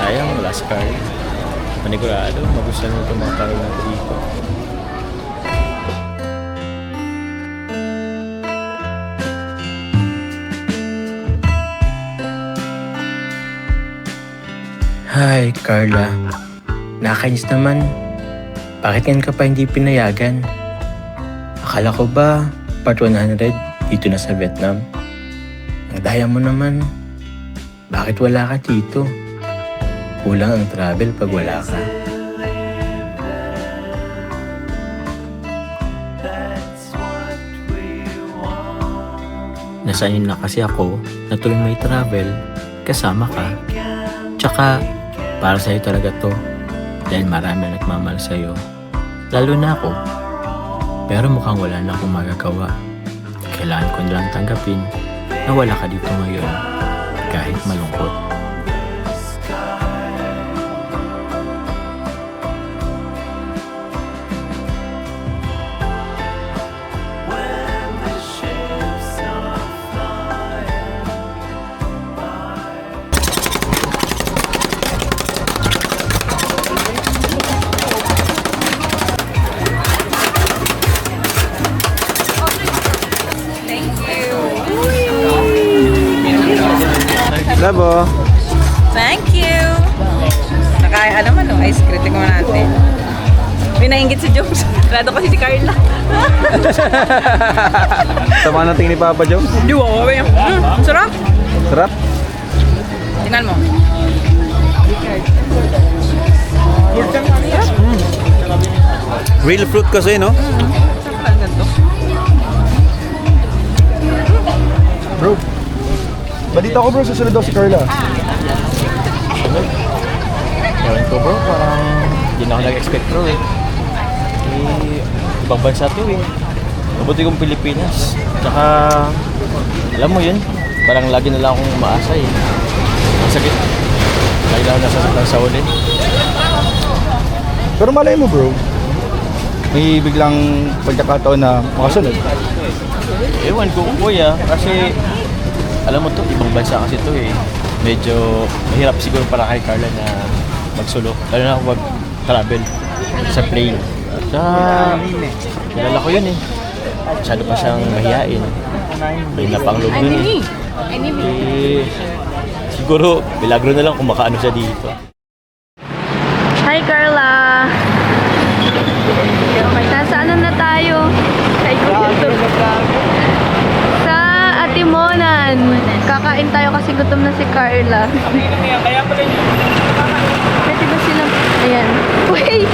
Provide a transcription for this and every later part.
Sayang, wala si Carl. Panigurado, magustuhan mo itong mga tanong natin dito. Hi, Carla. Nakakainis naman. Bakit ngayon ka pa hindi pinayagan? Akala ko ba part 100 dito na sa Vietnam? Ang daya mo naman. Bakit wala ka dito? Kulang ang travel pag wala ka. Nasanyin na kasi ako na tuwing may travel, kasama ka. Tsaka, para sa'yo talaga to. Dahil marami na nagmamahal sa'yo. Lalo na ako. Pero mukhang wala na akong magagawa. Kailangan ko nilang tanggapin na wala ka dito ngayon. Kahit malungkot. Labo. Thank you! Nakaya naman no, ice cream. Tingnan natin. May nainggit si Jones. Rado kasi si Carla. Tama na tingin ni Papa Joe. Hindi ako ba yung... sarap! Sarap. Tingnan mo. Real fruit kasi, no? Sarap ka ganito. Bro, balita ko bro, susunod daw si Carla. Ewan ko bro, parang hindi na ako nag-expect bro eh. Ibang bansa to eh. Mabuti kong Pilipinas. Tsaka, alam mo yun, parang lagi na lang akong umaasa eh. Ang sakit. Lagi na ako nasasaktan sa uli. Pero malay mo bro, may biglang pagkakataon na makasunod. Ewan ko kuya, kasi alam mo to, ibang bansa kasi to eh. Medyo mahirap siguro para kay Carla na magsulo. Lalo na kung mag-travel sa plane. Sa kilala ko yun eh. Masyado pa siyang mahihain. May napang loob dun eh. Siguro, milagro na lang kung makaano siya dito. Hi Carla! Nasa ano na tayo? Sa Atimonan. Kakain tayo kasi gutom na si Carla. Pwede ba silang... Ayan. Uy!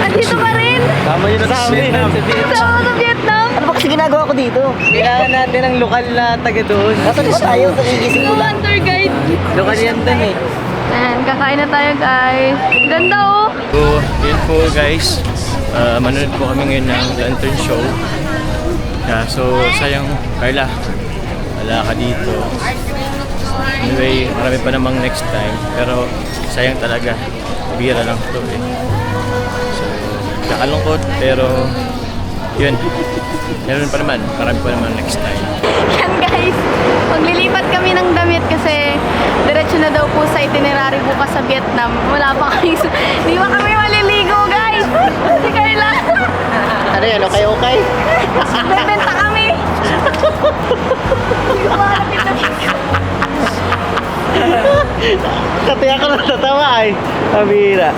Andito pa rin! Tama yun sa Vietnam. Sa Vietnam! Ano ba kasi ginagawa ko dito? Kailangan natin ng lokal na taga doon. Nasaan ba tayo? Nagigising ko lang. Tour guide! Lokal yan doon eh. Ayan, kakain na tayo guys. Ganda oh! So, yun po guys. Manonood po kami ngayon ng lantern show. So, sayang Carla. Wala ka dito. Anyway, marami pa namang next time. Pero sayang talaga. Bira lang ito eh. So, nakalungkot. Pero, yun. Meron pa naman. Marami pa naman next time. Yan guys, maglilipat kami ng damit kasi diretso na daw po sa itinerary bukas sa Vietnam. Wala pa kami, di ba kami maliligo guys? Si Carla. Ano yan? Okay? Bebenta kami. Katiya ko na natawa ay. Pabira.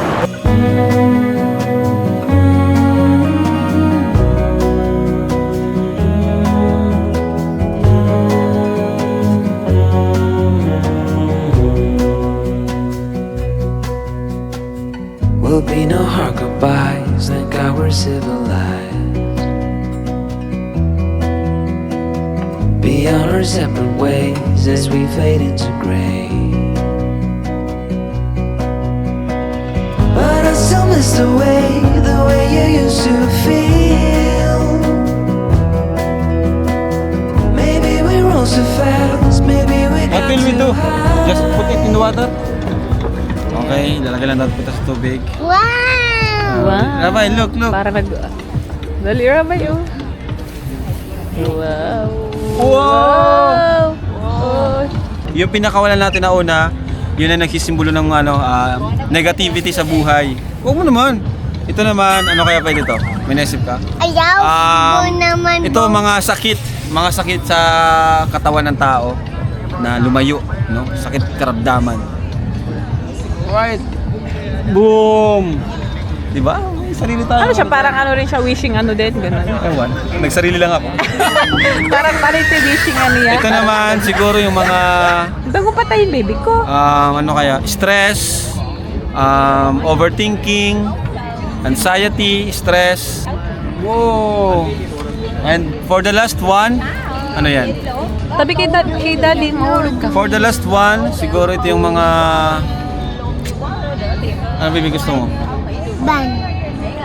Will be no hard goodbyes, thank God we're civilized. Be on our separate ways as we fade into gray. But I still miss the way you used to feel. Maybe we roll so fast, maybe we got What will we do? too high. Just put it in the water? Okay, lalagay lang natin ito sa tubig. Wow! Rabay, look. Para nag... Dali rabay oh. Wow! Wow! Wow! Yung pinakawalan natin na una, yun ang nagsisimbolo ng negativity sa buhay. Huwag mo naman. Ito naman, ano kaya pwede to? May naisip ka? Ayaw mo naman. Ito mga sakit sa katawan ng tao na lumayo, no? Sakit karamdaman. Right. Boom. 'Di ba? May sarili tayo. Ano siya, parang ano rin siya, wishing ano din, gano'n. Ewan. Nagsarili lang ako. Parang parity wishing ano yan. Ito naman siguro yung mga Bago pa tayo baby ko. ano kaya? Stress, overthinking, anxiety, stress. Whoa. And for the last one, ano yan? Tabi kay daddy, mahulog ka. For the last one, siguro ito yung mga... Ano baby gusto mo? Ban.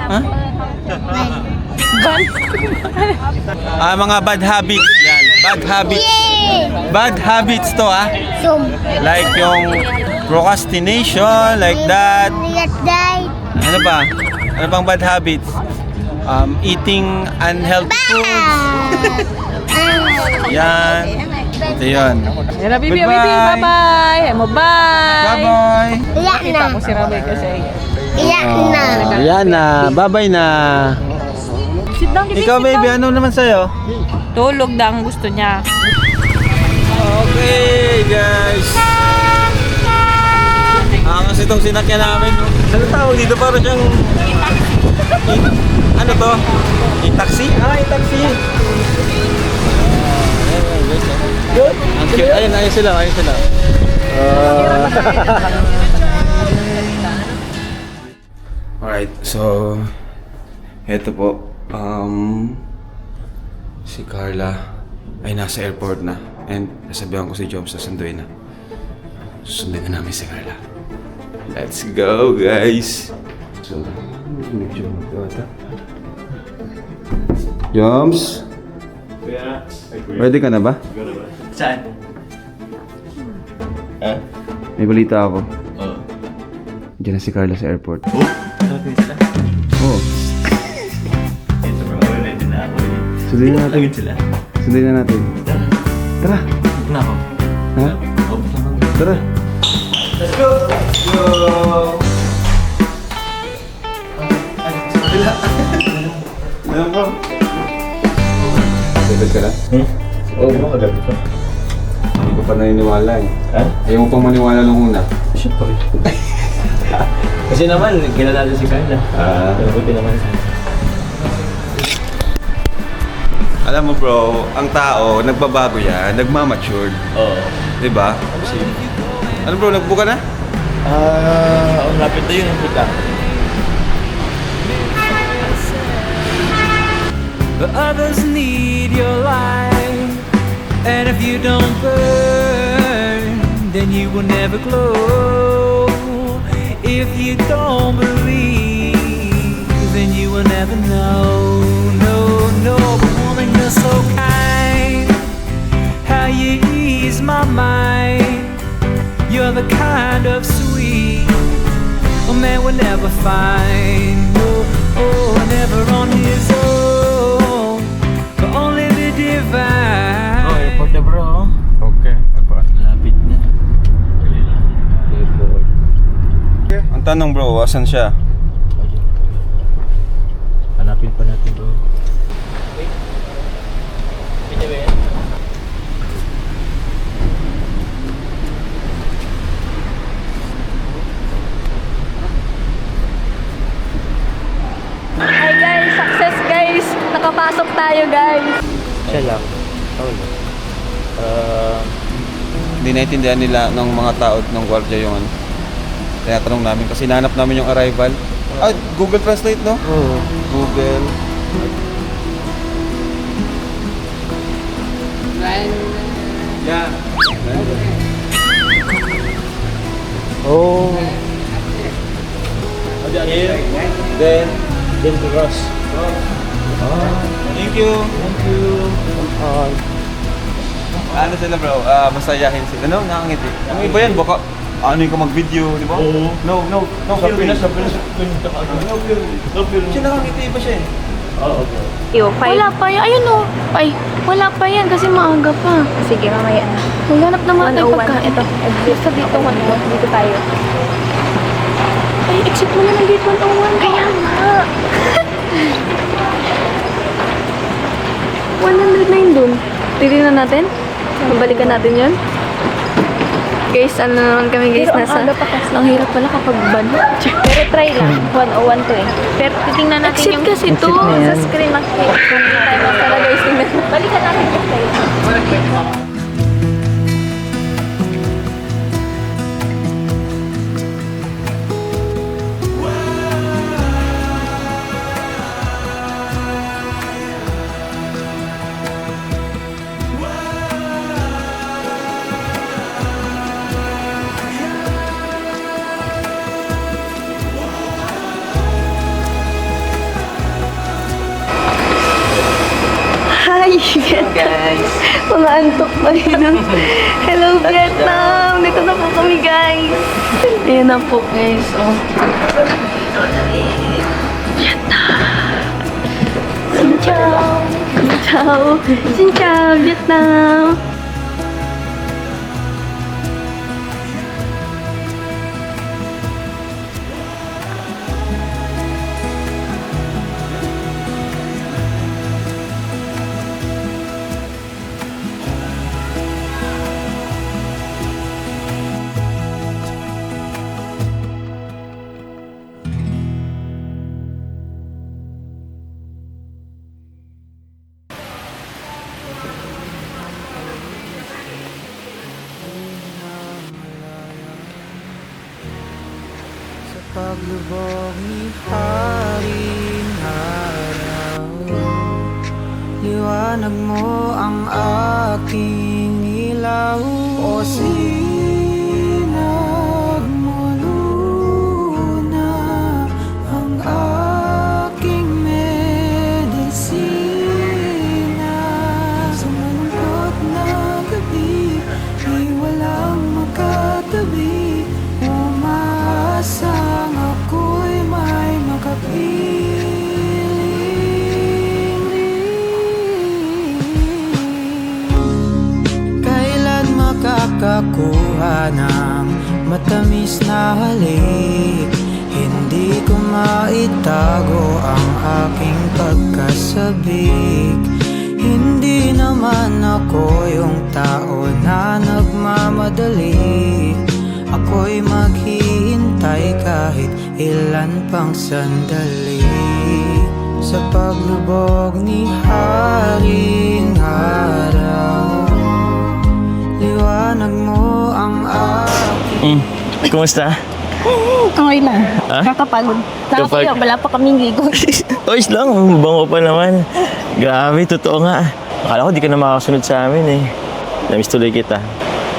Ha? Mga bad habits. Yan, bad habits. Bad habits to Zoom. Like yung procrastination, like that. Like that. Ano pa? Ano pang bad habits? Eating unhealthy foods. Yan. Ito yun. Yan na, baby, Goodbye. baby, bye-bye. Ay mo, bye. Bye-bye. Iyak Kita na. ko si Rabay kasi. Iyak na. Ayan na. Bye-bye na. Sit down, baby, Ikaw sit baby, down. ano naman sa'yo? Tulog na ang gusto niya. Okay guys. Angas itong sinakyan namin. Ano tawag dito? Parang siyang... Ano to? I-taxi? I-taxi. Good. Ayun sila. Alright, so... Heto po. Si Carla ay nasa airport na. And nasabihan ko si Jobs na sunduin na. Susundin na namin si Carla. Let's go, guys! So, medyo magkawata. Joms? Ready ka na ba? Saan? May balita ako. Oo. Diyan na si Carla sa airport. Oh, ano sila? Oo. Ito bro, ready na ako. Sundin na natin. Agad sila. Sundin na natin. Tara! Huwag na ako. Ha? Huwag na ako. Tara! Let's go! Let's go! Ano bro? David ka na? Oo, bro, agad pa. Hindi ko pa naniniwala eh. Ha? Ayaw mo pang maniwala nung una. Siyempre. Kasi naman, kilala natin si Carla. Buti naman. Alam mo bro, ang tao, nagbabago yan, nagmamature. Oo. Diba? Ano bro, nagbuka na? Ang lapit na yun, kita. But others need your light, and if you don't burn, then you will never glow. If you don't believe, then you will never know. No, but woman, you're so kind. How you ease my mind. You're the kind of sweet a man would never find. Oh, never on his own, but only the divine. Oh, airport na bro. Okay. Lapit na. Airport. Ang tanong bro, asan siya? Hanapin pa natin bro. Hi guys, success guys. Nakapasok tayo guys. Siya lang. Oo lang. Hindi naintindihan nila ng mga tao ng gwardiya yung ano. Tinatanong namin kasi nanap namin yung arrival. Google Translate no? Oo. Google. Yeah. Oh. Here. Then, Then to Ross. thank you. Thank you. Ano sila bro? Masayahin sila. No, nakangiti. Ang iba yan, baka ano yung ka mag-video, di ba? Oo. No Sa filming. Pinas, pinunta ka. No filming. Siya nakangiti pa siya eh. Oo. Wala pa yan. Ayun o. Ay, wala pa yan kasi maaga pa. Sige, mamaya na. Maghanap naman tayo 101. pagkain. Ito, Sa dito, 101. dito tayo. Ay, exit mo na ng gate 101. Kaya nga. 100 na yun dun. Titignan natin. Mabalikan natin yun. Guys, ano na naman kami guys, Pero ang nasa... aga pa kasi. Ang hirap pala kapag ban. Pero try lang. 101 to eh. Pero titingnan natin Exit yung kasi to. sa screen ng kung hindi tayo masara guys. Tingnan. Balikan natin yung tayo. Hi, Vietnam. Mga antok pa rin. Hello, Vietnam. Dito na po kami, guys. Ayan na po, guys. Oh. Vietnam. Xin chào. Xin chào. Xin chào, Vietnam. Paglubog ni Haring Araw, liwanag mo ang aking ilaw. O sinag mo luna ang aking medisina. Sa malungkot na gabi, di walang makatabi. Umaasang ako'y may makapiling. Kailan makakakuha ng matamis na halik? Hindi ko maitago ang aking pagkasabik. Hindi naman ako yung tao na nagmamadali. Ako'y maghihintay kahit ilan pang sandali. Sa paglubog ni Haring Araw, liwanag mo ang aking... Kumusta? Okay na. Ha? Kakapagod. Kapag- Wala pa kaming ligo. Oyos lang, bango pa naman. Grabe, totoo nga. Akala ko di ka na makasunod sa amin eh. Namiss tuloy kita.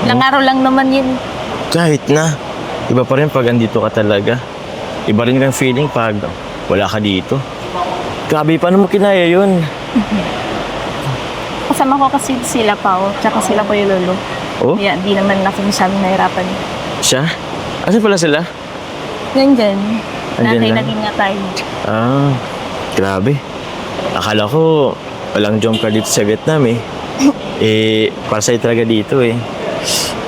Ilang araw lang naman yun. Kahit na. Iba pa rin pag andito ka talaga. Iba rin kang feeling pag wala ka dito. Grabe, paano mo kinaya yun? Kasama ko kasi sila Pao, tsaka sila Kuya Lolo. Oh? Kaya di naman ako masyadong nahirapan. Siya? Asan pala sila? Nandyan. Nandyan lang? Naging nga tayo. Ah, grabe. Akala ko walang jump car dito sa Vietnam eh. Para sa'yo talaga dito eh.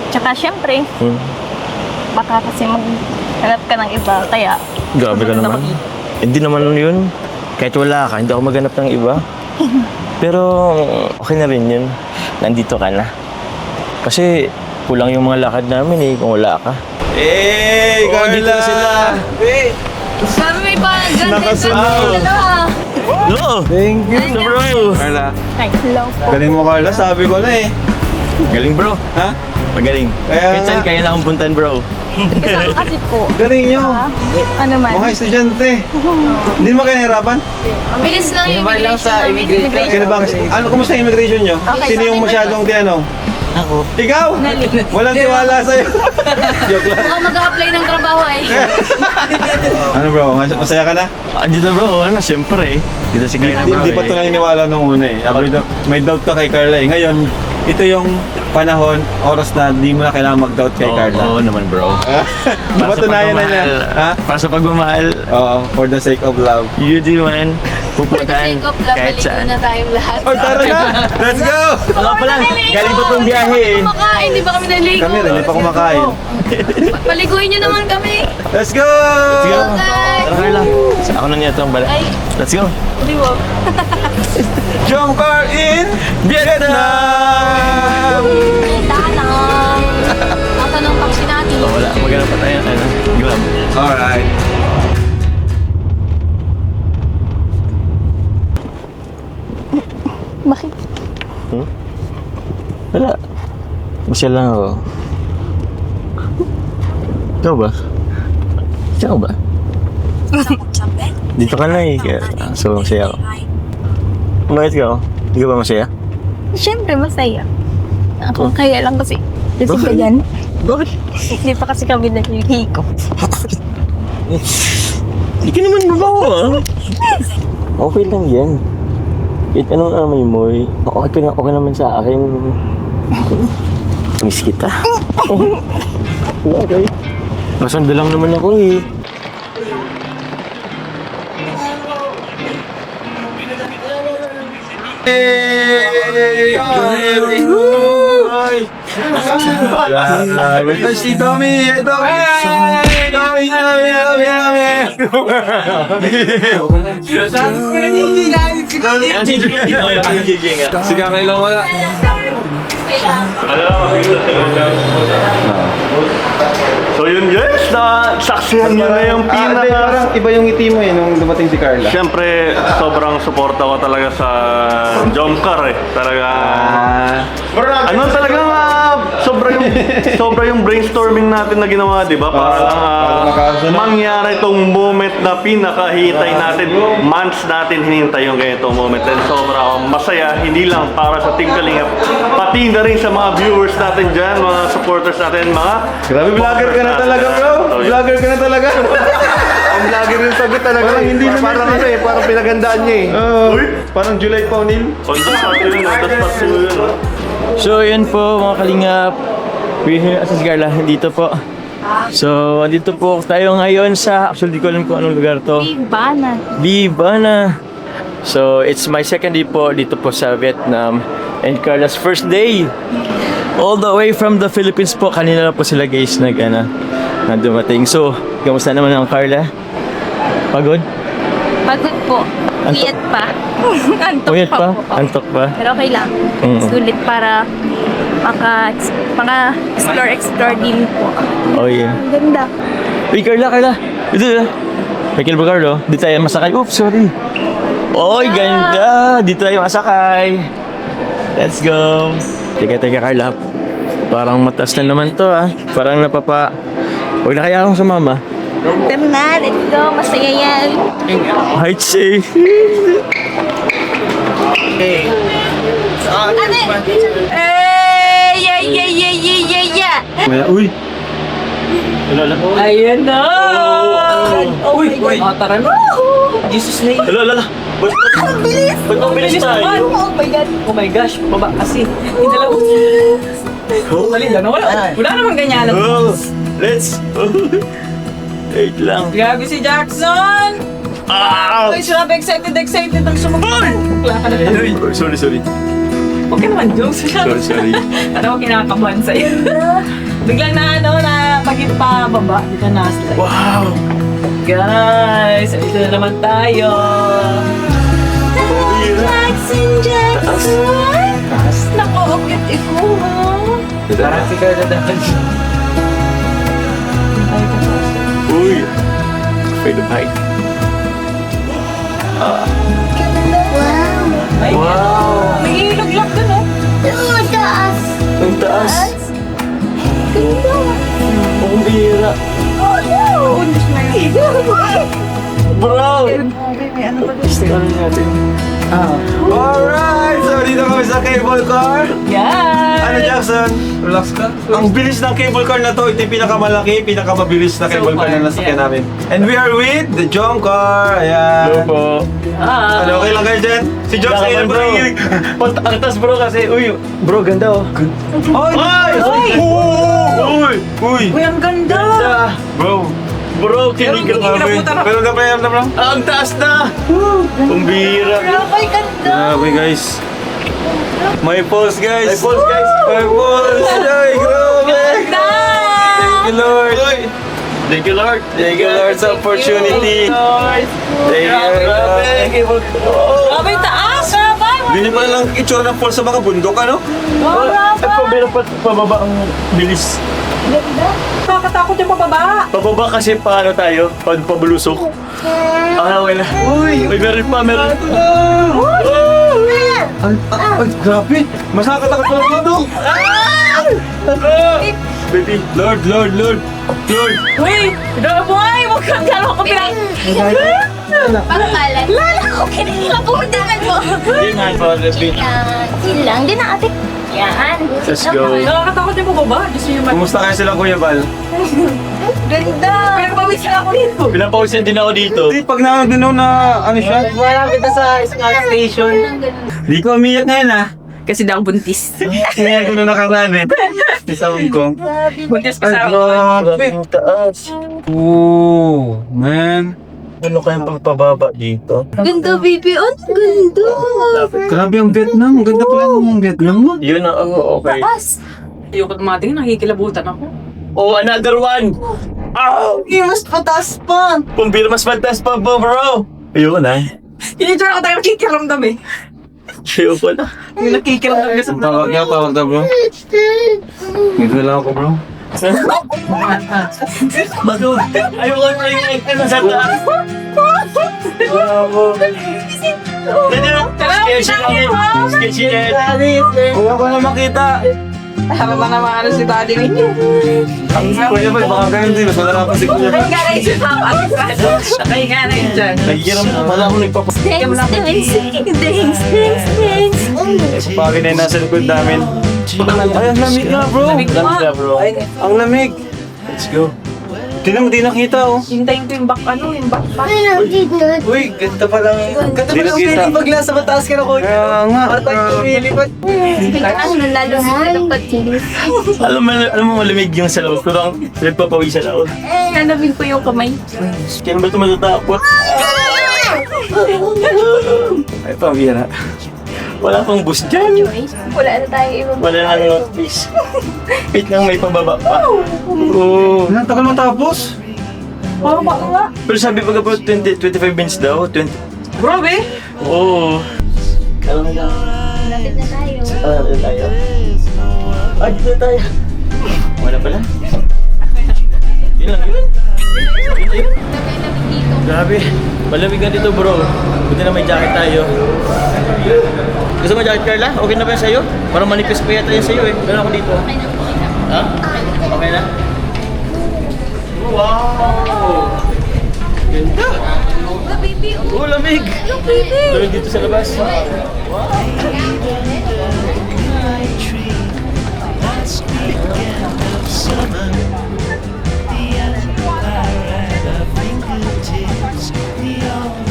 Tsaka syempre, baka kasi maghanap ka ng iba, kaya... Grabe ka naman. Hindi naman yun. Kahit wala ka, hindi ako maghanap ng iba. Pero okay na rin yun. Nandito ka na. Kasi kulang yung mga lakad namin eh kung wala ka. Hey, Carla! dito na sila. Hey! Sabi may pa-ganda. Nakasunod. No! Thank you. So bro! Carla, Hello. galing mo Carla, sabi ko na eh. Galing bro. Ha? Magaling. Kaya Kahit saan nga. kaya na akong puntan bro. Kasama kasi po. Galing nyo. Ano man? Mga estudyante. Hindi mo kayo nahirapan? Bilis lang yung immigration. Kaya ba? Ano, kumusta yung immigration nyo? Sino yung masyadong tinanong? Ako. Ikaw? Walang tiwala sa'yo. Joke lang. Ako mag-a-apply ng trabaho eh. Ano bro, masaya ka na? Andito bro, ano, siyempre eh. Dito si Carla bro Hindi pa ito naniniwala nung una eh. May doubt ka kay Carla eh. Ngayon, ito yung panahon, oras na hindi mo na kailangan mag-doubt kay Carla. Oo naman bro. Napatunayan na niya. Ha? Para sa pagmamahal, Oo, for the sake of love. you do man. Pupuntahan Sake of love, kahit maligo saan. na tayong lahat. Oh, tara na! Let's go! Wala pa lang, galing pa tong biyahe eh. Kumakain, di ba kami naligo? Kami rin, hindi pa kumakain. Paliguin nyo naman kami. Let's go! Let's go. Okay. Tara Carla. Ako na niya itong bala. Ay. Let's go. Di ba? Jumper in Vietnam! Tanang. Asan ang taxi natin? Oh, wala, maghanap pa tayo. Ano, grab. Alright. Bakit? Wala. Masyal lang ako. Ikaw ba? Ikaw ba? Dito ka na eh. So, masaya ako. Bakit ka? Hindi ka ba masaya? Siyempre, masaya. Ako kaya lang kasi. Kasi ka yan. Bakit? Hindi pa kasi kami naliligo. Hindi ka naman babawa ah. Okay lang yan. Kahit anong amoy mo, okay naman sa akin. Miss kita. Okay. Masanda lang naman ako eh. Si Tommy! Si Kakay lang wala. So yun guys, saksihan nyo na yung Parang iba yung ngiti mo eh nung dumating si Carla. Siyempre, sobrang suporta ko talaga sa Jomcar eh. Talaga, ano talagang sobra yung brainstorming natin na ginawa, di ba? Para lang mangyari itong moment na pinakahintay natin. Months natin hinintay yung ganitong moment. And sobra akong masaya, hindi lang para sa Team Kalingap, pati na rin sa mga viewers natin dyan, mga supporters natin, mga Grabe, vlogger ka na talaga bro! Vlogger ka na talaga! ang vlogger yung sagot talaga. Hindi naman parang ano eh, parang pinagandaan niya eh. Uy! Parang July Paunil. On the spot yun, on the spot yun. So, yun po mga kalingap. Si Carla, dito po. So, andito po tayo ngayon sa, actually di ko alam kung anong lugar to. Ibana. Libana. So, it's my second day po dito po sa Vietnam. And Carla's first day. All the way from the Philippines po. Kanina na po sila guys na dumating. So, kamusta naman ang Carla? Pagod? Pagod po. Puyat pa. Antok Puyat pa? po. Antok pa? Pero okay lang. Sulit para explore din po. Oh yeah. Ang ganda. Uy, Carla. Dito na. Michael Bugardo. Dito tayo masakay. Oops, sorry. Oy, ganda. Dito tayo masakay. Let's go. Teka, Carla. Parang mataas na naman to ah. Parang napapa... Huwag na kaya akong sumama. Tara na, let's go. Masaya yan. Height safe. Uy! Ayan na! Uy! Tara na! Jesus name! Lala! Ang bilis! Ba't ang bilis tayo? Oh my God! Oh my gosh! Baba kasi! Inalaw! Mali lang! Wala namang ganyan! Oh, let's... Wait lang. Grabe si Jackson! Ah! Uy, sinabi excited ang sumagot! Bukla ka na lang! Sorry. Okay naman, jokes lang! Sorry. Ano ako kinakabahan sa'yo? Biglang na pagit pa baba, di ka na-slide. Wow! Guys, ito na naman tayo! Taas. Naku, beautiful. Parang si Carla dapat. Uy! Afraid of height. Ay, Wow! may ilog-log dun, oh. Taas. Ang taas! Ang bihira! Oh, Diyos na yun. Bro! May ano pa Ano natin? Alright! So, dito kami sa cable car. Yes! Ano, Jackson? Relax ka. Ang bilis ng cable car na to. Ito yung pinakammalaki, pinakamabilis na cable car na nasakyan namin. And we are with the Jom Car. Ayan. po. Ano, okay lang kayo dyan? Si Jom sa ilan bro. Ang tas bro kasi, uy, bro, ganda oh. Ay! Uy! Uy! Uy, ang ganda! Bro. Bro, kinig ka Kinikilabutan ako. Pero na pa bro. Ang taas na! Kumbira. Grabe, ganda. Grabe guys. May pulse, guys. May pulse guys. May pulse. Ay, grabe. Thank you Lord. Thank you, Lord. Thank you Lord sa opportunity. Thank you Lord. Thank you, Lord. Grabe, taas! Grabe! Hindi naman lang itsura ng pulse sa mga bundok, ano? At pabira pa pababa ang bilis. Nakakatakot yung pababa. Pababa kasi paano tayo? Paano pabulusok? Okay na. Uy! May meron pa, meron pa. Ay, grabe. Mas nakakatakot pa ng bundok. Baby, Lord. Uy! Grabe! Huwag kang gano'n ko pinang... Parang kalat. Lala ko, kinikilabutan mo. Hindi nga po, repeat. Chill lang. Di na, ate. Yan. Let's go. Nakakatakot yung pababa. Diyos yung Kumusta kayo sila, Kuya Val? Ganda! Pero pawisan ako dito. Pinapawisan din ako dito. Hindi, pag nakaganaw na ano siya. Wala kita sa smart station. Hindi ko umiyak ngayon ah. Kasi daw buntis. Kaya ko na nakaraan eh. Sa Hong Kong. Buntis Ay, ka sa... grabe. Ang taas. Oo, man. Ano kayang pagpababa dito? Ganda, baby. Oh, ganda. Grabe ang Vietnam. Ang ganda pala ng Vietnam mo. Yun ang okay. Taas. Ayoko tumating, nakikilabutan ako. Oh, another one! Oh! Mas pataas pa. Pumbira, mas fantas pa po, bro! Ayoko na. Kinitsura ko tayo nakikiramdam eh. Ayoko na. Yung nakikiramdam ka sa Tawag niya, tawag na bro. Dito lang ako bro. Bago, ayoko na yung ano sa taas. Bravo. Sketchy kami. Sketchy na. Kuya ko na makita. Harap na naman ano si daddy ninyo. Kuya Val, baka ganun din. Mas wala na pa si Kuya Val. Kaya nga na yung sinawa. Kaya nga na yun dyan. Nagkiram na pala ako nagpapas. Thanks. Pagin na yung nasa likod namin. Ay, ang lamig nga bro. Bro. Ang lamig. Let's go. Tingnan mo, di nakita oh. Hintayin ko yung yung backpack. Uy, ganda pa lang. Ganda Di mo yung nakita. pili pag nasa mataas ka na ko. Kaya nga. Ano, lalo sa pagtilis. Alam mo malamig yung sa loob. Pero ang nagpapawisan ako. Nanabig ko yung kamay. Kaya ba ito matatakot? Ay, pambira. Wala pang bus dyan. Wala na tayo ibang... Wala na notice. Wait lang, may pababa pa. Oo. Oh. Tagal matapos. Oh, baka nga. Pero sabi pag about 25 minutes daw. 20. Grabe. Oo. Alam mo na. Lapit na tayo. Dito tayo. Dito tayo. Wala pala. Yun lang yun. Grabe. Malamig na dito bro. Buti na may jacket tayo. Gusto mo jacket, Carla? Okay na ba yan sa'yo? Parang manipis pa yata yan sa'yo eh. Gano'n ako dito. Ha? Okay na? Wow! Ganda! Oh, lamig! Lamig dito sa labas.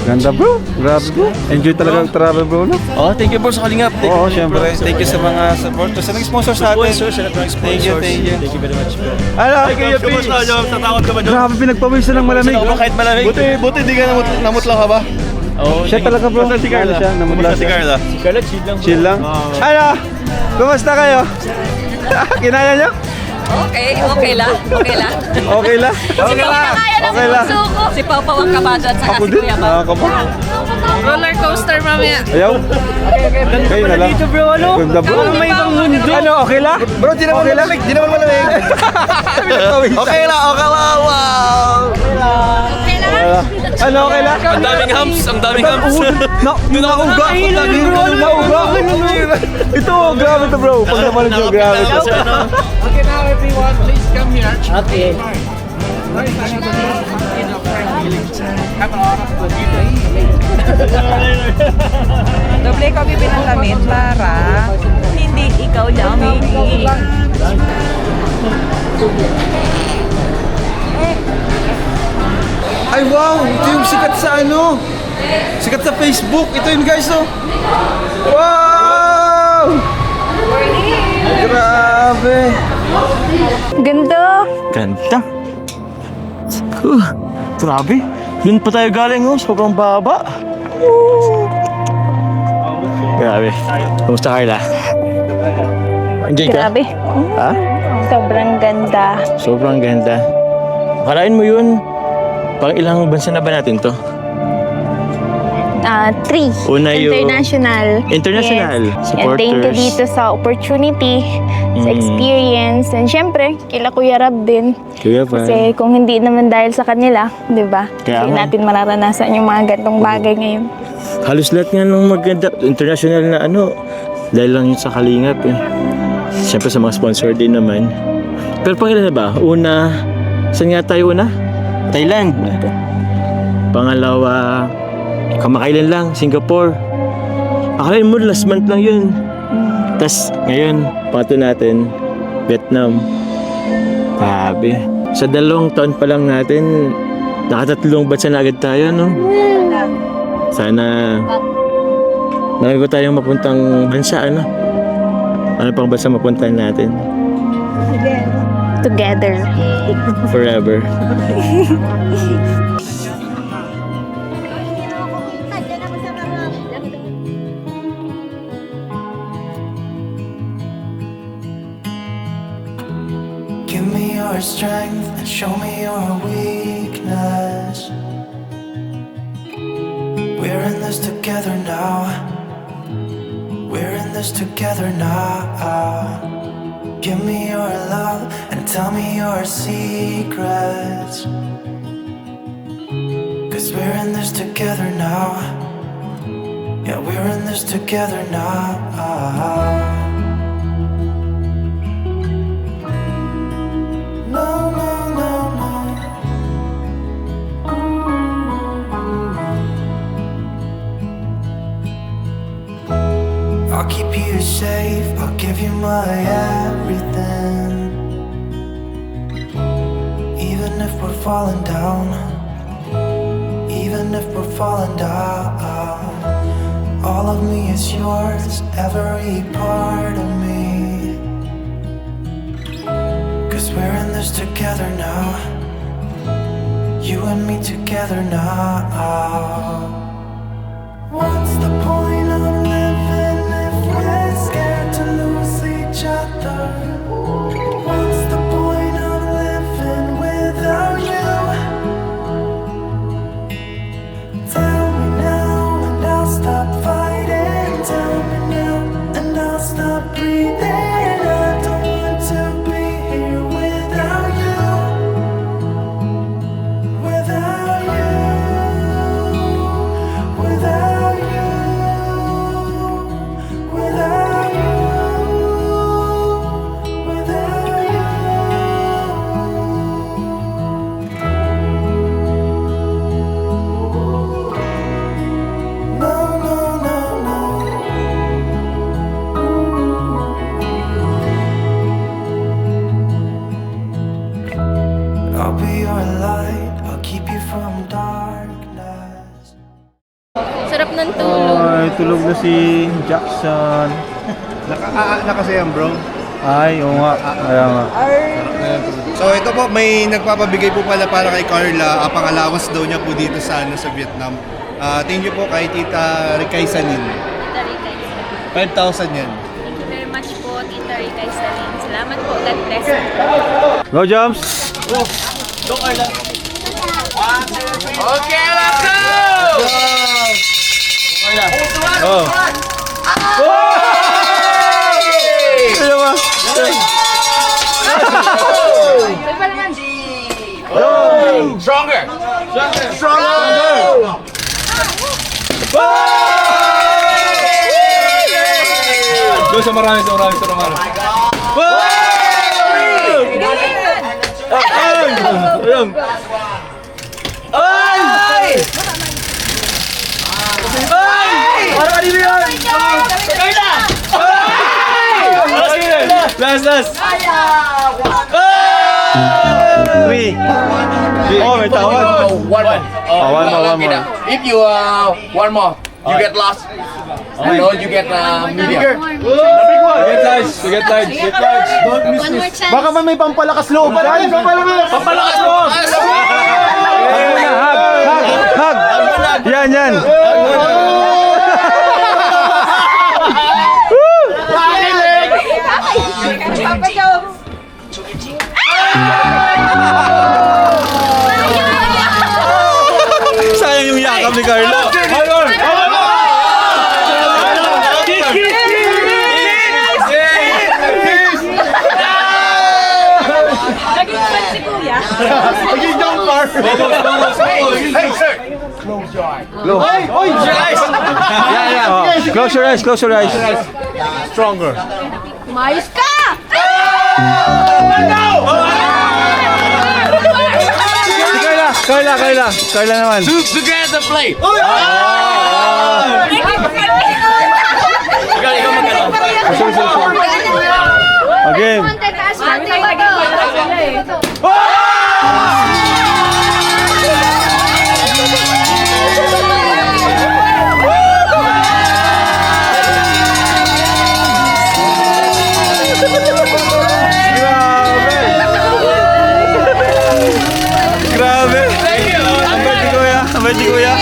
Ganda bro. Grabe bro. Enjoy talaga ang travel bro no? Oh, thank you bro sa Kalingap. Thank Oo, you, syempre. bro, Thank you sa mga supporters. Sa nag-sponsor sa atin. Sponsors, sa nag-sponsors. Thank you. Thank you very much bro. Ano? Kumusta Jom? Tatakot ka ba Jom? Grabe pinagpawisan ng malamig. Gusto ko ba kahit malamig? Buti di ka namutla ka ba? Oo, Siya talaga bro. Basta si Carla. Ano siya? Namutla Kumusta si siya. Carla? Si Carla, chill lang. Chill lang. Ano? Kumusta kayo? Kinaya niyo? Okay lang. Okay lang? Okay lang. Okay lang. Si Papa Wang Kabado at saka Ako si din. Kuya Ba. Nakakaba. Roller coaster mamaya. Ayaw. Kayo na lang. Dito bro, ano? Ganda bro. May ibang mundo. Ano? Okay lang? Bro, di naman malamig. Di naman malamig. Okay lang. Okay lang. Wow. Ano? Okay lang? Ang daming humps, ang daming humps. Nauga. Nauga. Ito, grabe to bro. Pag naman ito, grabe to. Okay now everyone, please come here. Okay. Have a lot of Doble ikaw bibinantamin para hindi ikaw lamig. Ay wow! Ito yung sikat sa ano? Sikat sa Facebook. Ito yun guys oh. Wow! Grabe! Ganda. Ganda. Grabe. Yun pa tayo galing oh. Sobrang baba. Grabe. Kumusta Carla? Enjoy ka? Grabe. Ha? Sobrang ganda. Sobrang ganda. Akalain mo yun. Pang ilang bansa na ba natin to? 3. Una yung- International. International. Yes. And thank you Supporters. dito sa opportunity, sa experience, and syempre, kila Kuya Rab din. Kuya pa. Kasi kung hindi naman dahil sa kanila, di ba? Kaya Hindi nga. natin mararanasan yung mga gantong bagay ngayon. Halos lahat nga ng maganda. International na ano. Dahil lang yun sa Kalingap eh. Siyempre sa mga sponsor din naman. Pero pangilan na ba? Una, saan nga tayo una? Thailand. Pangalawa, kamakailan lang, Singapore. Akalain mo, last month lang yun. Tapos ngayon, pangatlo natin, Vietnam. Grabe. Sa 2 taon pa lang natin, nakatatlong bansa na agad tayo, no? Sana marami ko tayong mapuntang bansa, ano? Ano pang bansa mapuntahan natin? Together. Forever. Give me your strength and show me your weakness. We're in this together now. We're in this together now. Give me your love and tell me your secrets. 'Cause we're in this together now. Yeah, we're in this together now. No, no, no, no. I'll keep you safe, I'll give you my everything. Even if we're falling down, even if we're falling down, all of me is yours, every part of me. 'Cause we're in this together now. You and me together now. What's the point of living if we're scared to lose each other? What's the point of living without you? Tell me now and I'll stop fighting. Tell me now and I'll stop breathing. I don't want to be here without you. Without you. Without you. Without you. Without you. No, no, no, no. I'll be your light, I'll keep you from darkness. Sarap ng tulog. Ay, tulog na si Jackson. Nakasayang bro. Ay, oo nga. Kaya nga. So ito po, may nagpapabigay po pala para kay Carla, pang allowance daw niya po dito sa Vietnam. Thank you po kay Tita Ricay Sanin. Tita Ricay. 5,000 yan. Thank you very much po, Tita Ricay Salin. Salamat po. God bless. Go, Jumps! Oh. Ano ba? Doon sa marami. Ayun! Ay! Para kanino yun? Last. Three. Oh, may tawad. One more. If you one more, you get lost. No, you get medium. Get large. Don't miss this. Baka may pampalakas loob pa rin. Pampalakas loob. Hug. Yan. Sayang yung yakap ni Carla. Naging fan si Kuya. Close your eyes. Stronger. Mayos ka! Carla naman. Together play. Again. Grabe. Ang bait ni Kuya.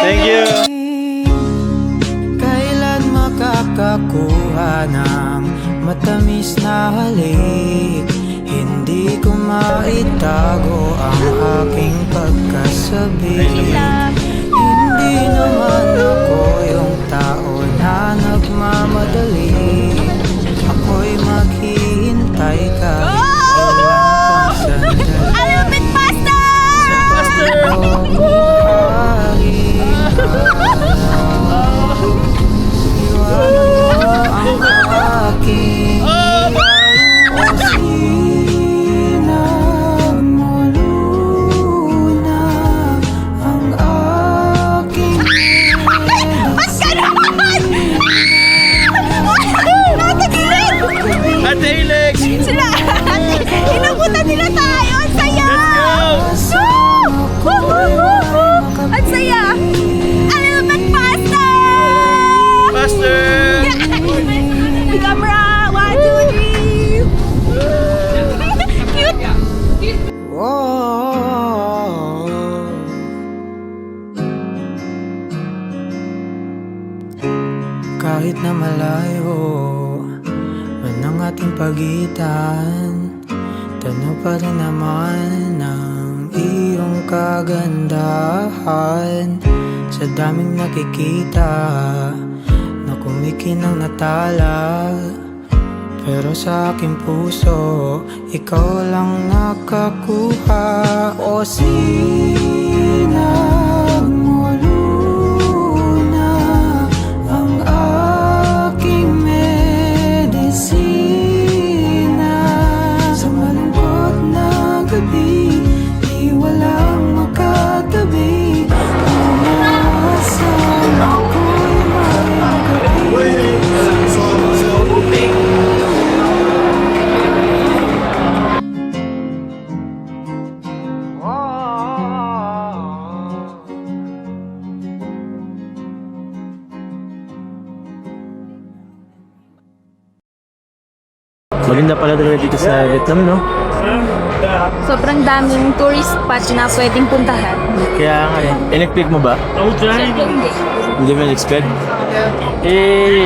Thank you. Kailan makakakuha ng matamis na halik? Hindi ko maitago ang aking pagkasabi. Hindi naman ako yung tao na nagmamadali. Ako'y maghihintay kahit ilan pang sandali. Alupit pasta! Ate Alex! Sila! Inabutan nila tayo! Ang saya! Let's go! Ang saya! Alupit pasta! Master! Camera! 1, 2, 3! Cute! Kahit na malayo man ang ating pagitan, tanaw pa rin naman ng iyong kagandahan. Sa daming nakikita na kumikinang natala, pero sa aking puso ikaw lang nakakuha. O sinag mo luna ang aking medisina. Sa malungkot na gabi, di walang makatabi. Umaasang ako'y magagabi. Maganda pala talaga dito sa Vietnam, no? Sobrang daming tourist spot na pwedeng puntahan. Kaya nga eh. In-expect mo ba? Hindi. Hindi mo in-expect?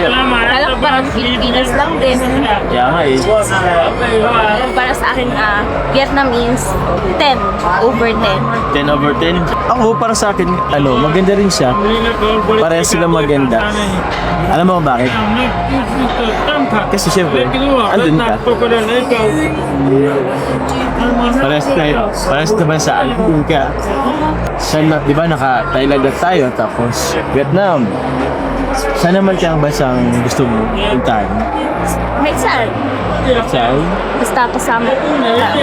Alam parang Pilipinas lang din. Kaya nga eh. Para sa akin, Vietnam means 10 over 10. 10 over 10. Ako, para sa akin, maganda rin siya. Parehas sila maganda. Alam mo kung bakit? Kasi syempre, andun ka. Parehas naman sa andun ka. Di ba naka-Thailand na tayo, tapos Vietnam. Saan naman kang basang gusto mo puntahan? Kahit saan. Saan? Basta kasama ko na lang.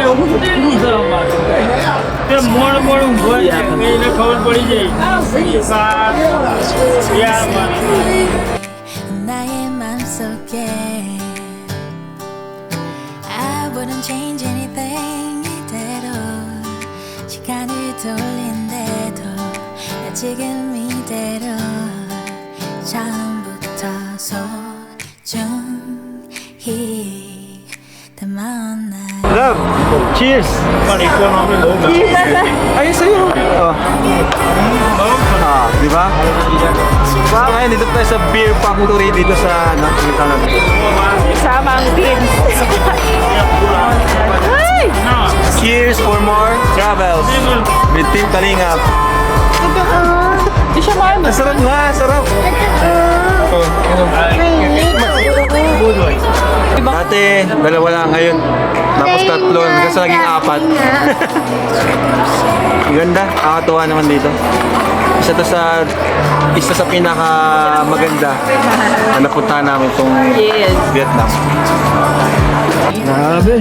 나의 맘속에 I wouldn't change anything 이대로 시간을 돌린대도 나 지금 이대로 처음부터 소중히 담아놔 Love! Cheers! Ayun sa'yo. Di ba? Ngayon, dito tayo sa beer factory dito sa nakikita natin. Sama ang pins. Cheers for more travels with Team Kalingap. Di siya maano. Sarap nga, sarap. Dati, dalawa lang ngayon. Tapos tatlo, hanggang sa naging apat. Ang ganda, nakakatuwa naman dito. Isa sa pinaka maganda na napuntahan namin itong Vietnam. Grabe.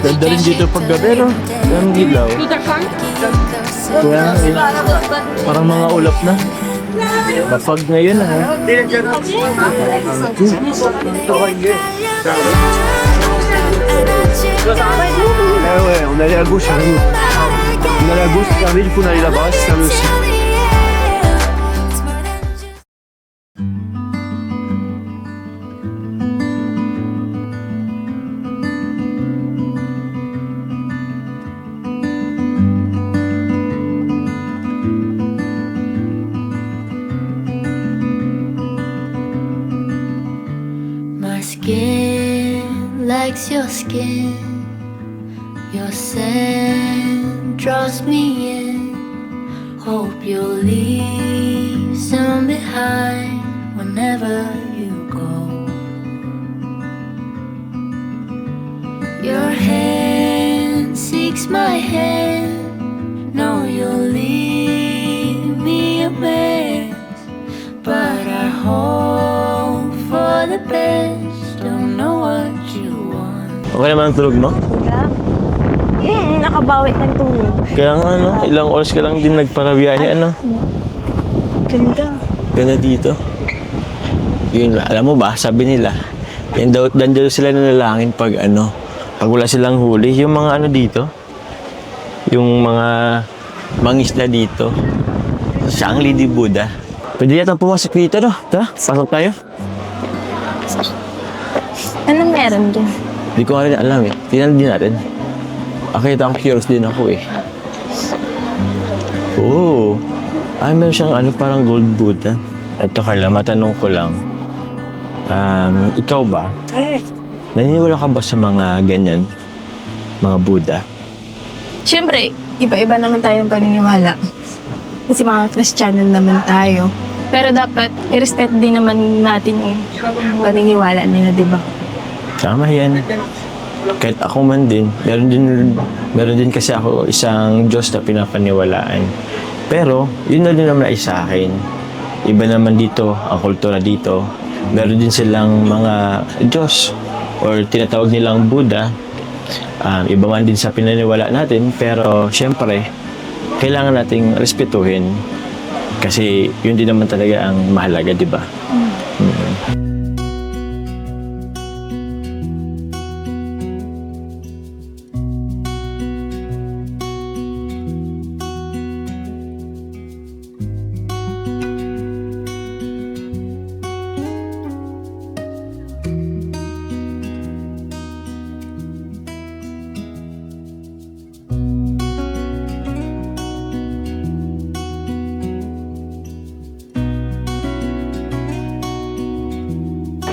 Ganda rin dito pag gabi, no? Ang ilaw. Kaya, parang mga ulap na. Mapag ngayon, ha? On allait à gauche, arrive. On allait à gauche, arrive, du coup on allait là-bas, c'est ça aussi. My skin likes your skin. Your scent draws me in. Hope you'll leave some behind whenever you go. Your hand seeks my hand. No, you'll leave me a mess. But I hope for the best. Don't know what you want. Okay naman ang tulog mo? Nakabawi ng tulog. Kaya nga, ano, ilang oras ka lang din nagparabiyahe, ano? Ganda. Ganda dito. Yun, alam mo ba, sabi nila, yan daw sila nanalangin pag ano, pag wala silang huli. Yung mga ano dito, yung mga mangisda dito, sa Angli di Buddha. Pwede yata pumasok dito, no? Tara, pasok tayo. Anong meron dyan? Hindi ko nga rin alam eh. Tingnan din natin. Akita ang curious din ako eh. Oo. Ay, meron siyang ano, parang gold Buddha. Ito Carla, matanong ko lang. Ikaw ba? Naniniwala ka ba sa mga ganyan? Mga Buddha? Siyempre, iba-iba naman tayong paniniwala. Kasi mga Kristiyano naman tayo. Pero dapat, i-respect din naman natin yung paniniwala nila, di ba? Tama yan. Kahit ako man din, meron din kasi ako isang Diyos na pinapaniwalaan. Pero, yun na din naman ay sa akin. Iba naman dito, ang kultura dito. Meron din silang mga Diyos or tinatawag nilang Buddha. Iba man din sa pinaniwala natin, pero syempre, kailangan nating respetuhin. Kasi yun din naman talaga ang mahalaga, di ba?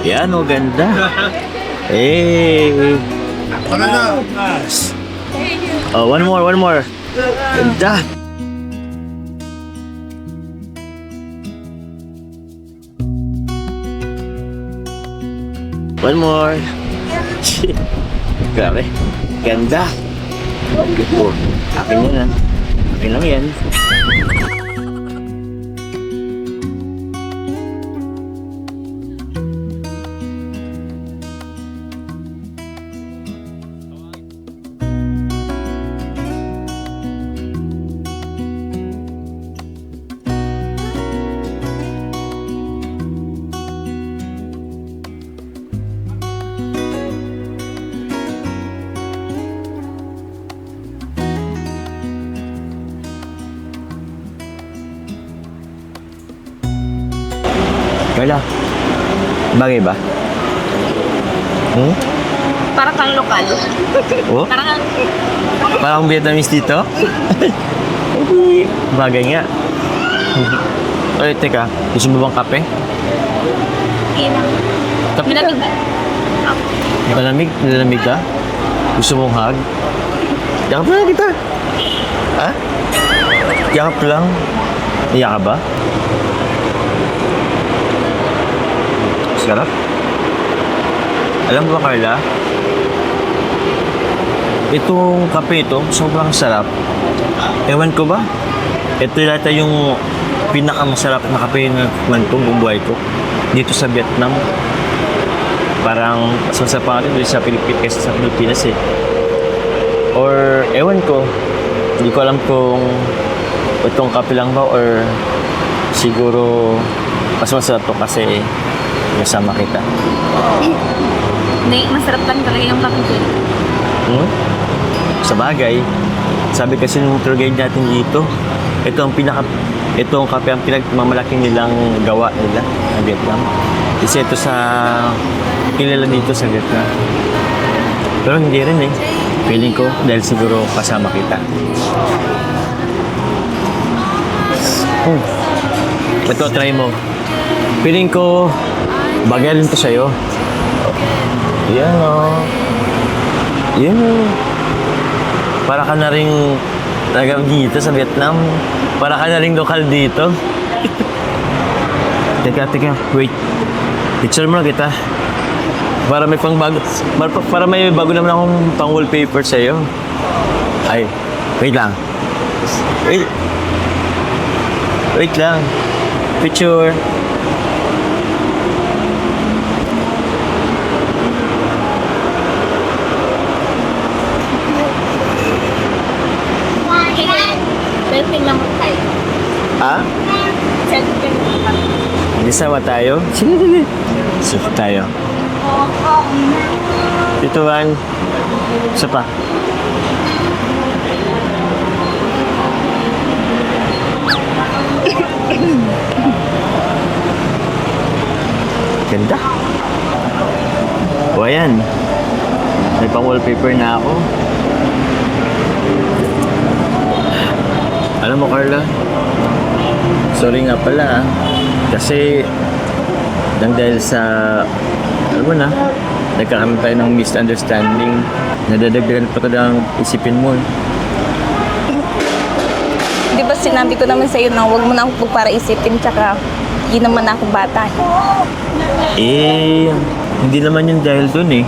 Yan, oh, ganda. Hey! Oh, one more. Ganda. One more. Grabe. Ganda. Oh, akin yan, ah. Akin lang yan. Wala. Bagay ba? Para kang lokal. Oh? Parang Vietnamese dito? Bagay nga. Ay, teka. Gusto mo bang kape? Kape ka? Malamig? Nilalamig ka? Gusto mong hug? Yakap lang kita. Ha? Yakap lang? Iyak ka ba? Sarap. Alam mo ba, Carla? Itong kape ito, sobrang sarap. Ewan ko ba? Ito yata yung pinakamasarap na kape na man itong buong buhay ko. Dito sa Vietnam. Parang mas masarap pa natin dito sa Pilipinas kaysa sa Pilipinas eh. Or ewan ko, hindi ko alam kung itong kape lang ba or siguro mas masarap to kasi kasama kita. Hindi, masarap lang talaga yung kape dyan. Sa bagay, sabi kasi ng tour guide natin dito, ito ang kape ang pinagmamalaki nilang gawa nila sa Vietnam. Kasi ito sa kilala dito sa Vietnam. Pero hindi rin eh. Feeling ko dahil siguro kasama kita. Ito, try mo. Feeling ko bagay rin to sa'yo. Yan o. Yan o. Para ka na rin taga dito sa Vietnam. Para ka na rin lokal dito. Teka. Wait. Picture mo na kita. Para may bago naman akong pang wallpaper sa'yo. Ay, wait lang. Wait lang. Picture. Selfie lang tayo. Ha? Selfie lang tayo. Isawa tayo? Sige. Selfie tayo. Ito, Van. Isa pa. Ganda. O, ayan. May pang-wallpaper na ako. Alam mo, Carla, sorry nga pala, kasi dahil sa, alam mo na, nagkakaroon tayo ng misunderstanding, nadadagdagan pa ito ng isipin mo. Di ba sinabi ko naman sa'yo na huwag mo na akong para isipin, tsaka hindi naman ako bata. Hindi naman yun dahil dun eh.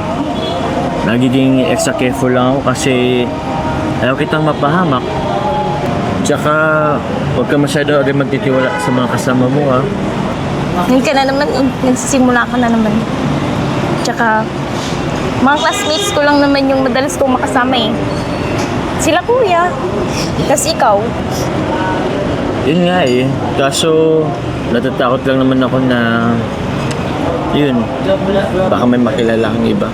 Nagiging extra careful lang ako kasi ayaw kitang mapahamak. Tsaka, huwag ka masyado rin magtitiwala sa mga kasama mo, ha? Ngayon ka na naman, nagsisimula ka na naman. Tsaka, mga classmates ko lang naman yung madalas kong makasama eh. Sila kuya. Tapos ikaw. Yun nga eh. Kaso, natatakot lang naman ako na, yun, baka may makilala kang iba.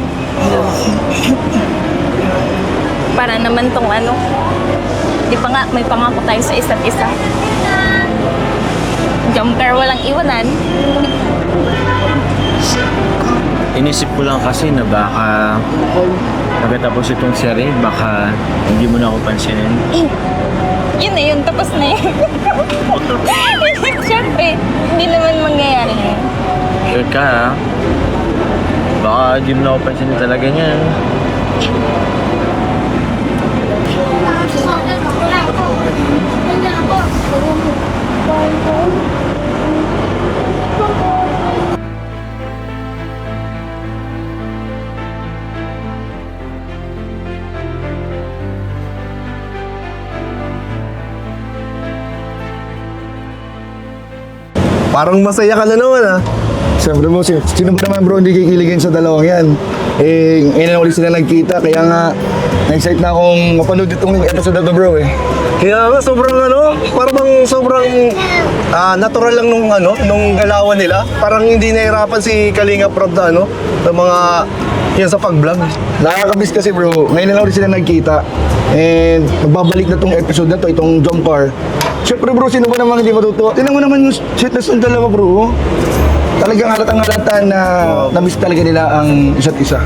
Para naman tong ano, di ba nga, may pangako tayo sa isa't isa. Jump car, walang iwanan. Inisip ko lang kasi na baka pagkatapos itong series, baka hindi mo na ako pansinin. Yun na yun, tapos na yun. Siyempre, hindi naman mangyayari yun. Sure ka, ha? Baka hindi mo na ako pansinin talaga niyan. Parang masaya ka na naman ah. Siyempre bro, sino ba naman bro hindi kikiligin sa dalawang yan? Ngayon na ulit sila nagkita, kaya nga na-excite na akong mapanood itong episode na to bro eh. Kaya nga sobrang parang sobrang natural lang nung galawan nila. Parang hindi nahirapan si Kalinga Prod na sa mga yan sa pag-vlog. Nakakabis kasi bro, ngayon na ulit sila nagkita. And magbabalik na tong episode na to, itong jump car. Siyempre bro, sino ba naman hindi matutuwa? Tingnan mo naman yung sweetness ng dalawa bro. talagang halatang-halata na na-miss talaga nila ang isa't isa.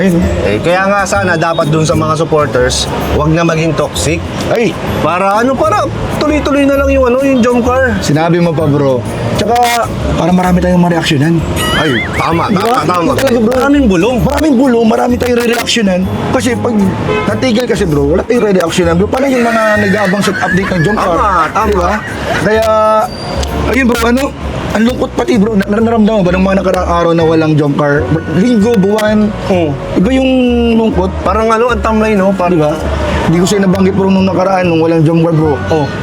Ayun. Kaya nga sana dapat dun sa mga supporters, wag na maging toxic. Ay, Para tuloy-tuloy na lang yung yung jump car. sinabi mo pa bro. Tsaka, para marami tayong mareaksyonan. Ay, tama. Talaga bro. Maraming bulong. Maraming bulong, marami tayong re-reactionan. Kasi pag natigil kasi bro, wala tayong re-reactionan bro. Paano yung mga nag-aabang sa update ng jump car? Tama. Diba? Kaya, ayun bro, ang lungkot pati bro, naramdaman mo ba ng mga nakaraang araw na walang jump car? Linggo, buwan, iba yung lungkot. Parang ang tamlay, no? Diba? Hindi ko siya nabanggit bro nung nakaraan, nung walang jump car bro.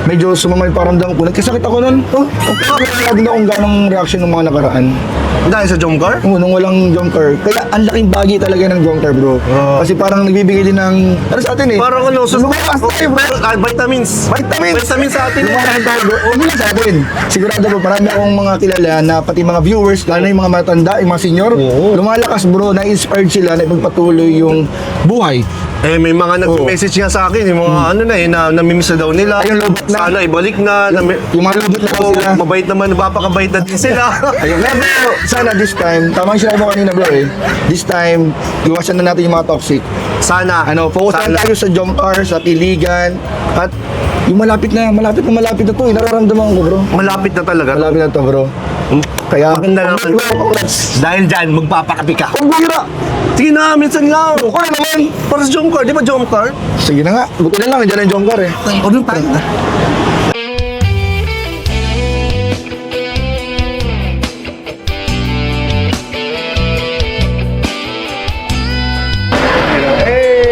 Medyo sumamay paramdam ko. Nagkasakit ako nun. Kaya din akong ganong reaction ng mga nakaraan. Dahil sa jump car? Oo, nung walang jump car. Kaya ang laking bagay talaga ng jump car bro. Kasi parang nagbibigay din ng, sa atin eh. Parang lumakas tayo bro. Vitamins. Vitamins sa atin. Lumakas tayo bro. Hindi lang sa atin. Sigurado bro, marami akong mga kilala na pati mga viewers, lalo na yung mga matanda, yung mga senior, lumalakas bro, na-inspired sila na ipagpatuloy yung buhay. May mga nag-message nga sa akin, yung mga na namimiss na daw nila. Ayun, lobot na. Sana ibalik na. Yung mga lubot na sila. Mabait naman, napakabait na din sila. Ayun, kaya bro, sana this time, tama yung sinabi mo kanina bro eh, this time, iwasan na natin yung mga toxic. Sana. Focus na tayo sa jump car, sa tiligan, at yung malapit na to eh, nararamdaman ko bro. Malapit na talaga. Malapit na to bro. Kaya, Maganda naman. Dahil dyan, magpapakapi ka. Ang bihira! Sige na, minsan lang. Okay naman! Para sa jump car, di ba jump car? Sige na nga, buti na lang, nandiyan ang jump car eh. Order tayo.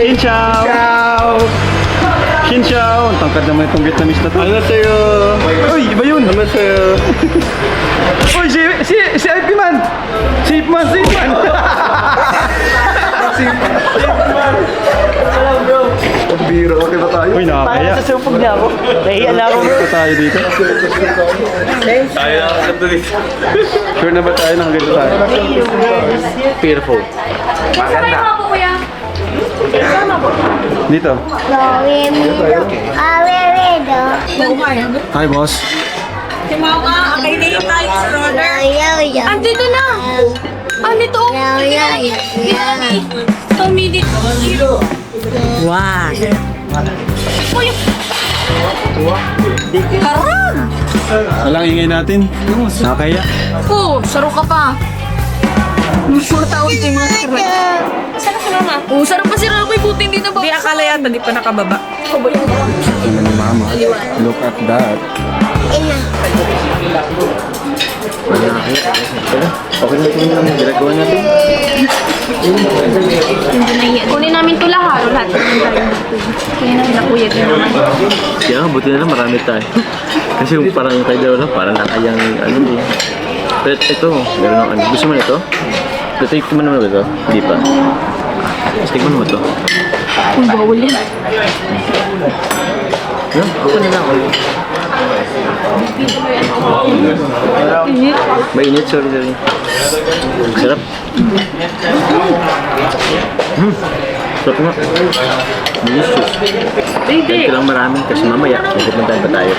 Xin chào! Xin chào! Ang tangkad naman itong Vietnamese na to. Ano sa'yo? Uy, iba yun! Ano sa'yo? Uy, si IP man! Si IP man! Ang bihira, okay ba tayo? Uy, nakakaya. Sa supog na ako. Nahiya na ako bro. Ito tayo dito. Tayo nakaganda dito. Sure na ba tayo nakaganda tayo? Beautiful. Maganda. Sama po kuya. Dito. Hi boss. Si mama, okay na yung tayo sa brother. Andito na. Andito. Tommy dito. Wow. Uy. Karam. Walang ingay natin. Nakakaya. Saro ka pa. Puro tao ito yung mga sirap. Sarap si mama. Sarap pa sirap. May buti hindi na ba? Di akala yata, di pa nakababa. Mama, look at that. Okay na ito yung ginagawa natin. Kunin namin ito lahat. Lahat naman tayo dito. Kaya na nakuya din naman. Kaya nga, buti na lang marami tayo. Kasi kung parang kayo daw lang, parang nakayang ano eh. Pero ito, meron ang ano. Gusto mo na ito? Take mo naman ba ito? Hindi pa. Take mo naman ito. Kung bawal yan. Yan, ako na lang. Mainit, sorry. Sarap. Sarap nga. Delicious. Ganito lang marami kasi mamaya, pupuntahan pa tayo.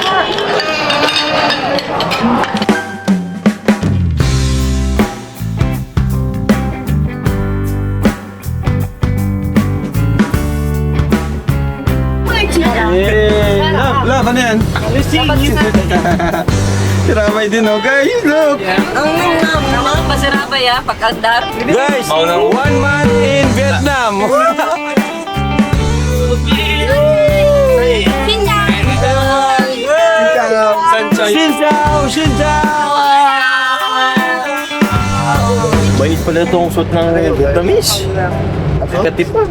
Love, ano yan? Tiramay din, oh guys, look! Mga pasirabay ah, pag-andar. Guys, one man in Vietnam! Xin chào! Xin chào! Bait pala itong suit ng Vietnamese. Katip pa.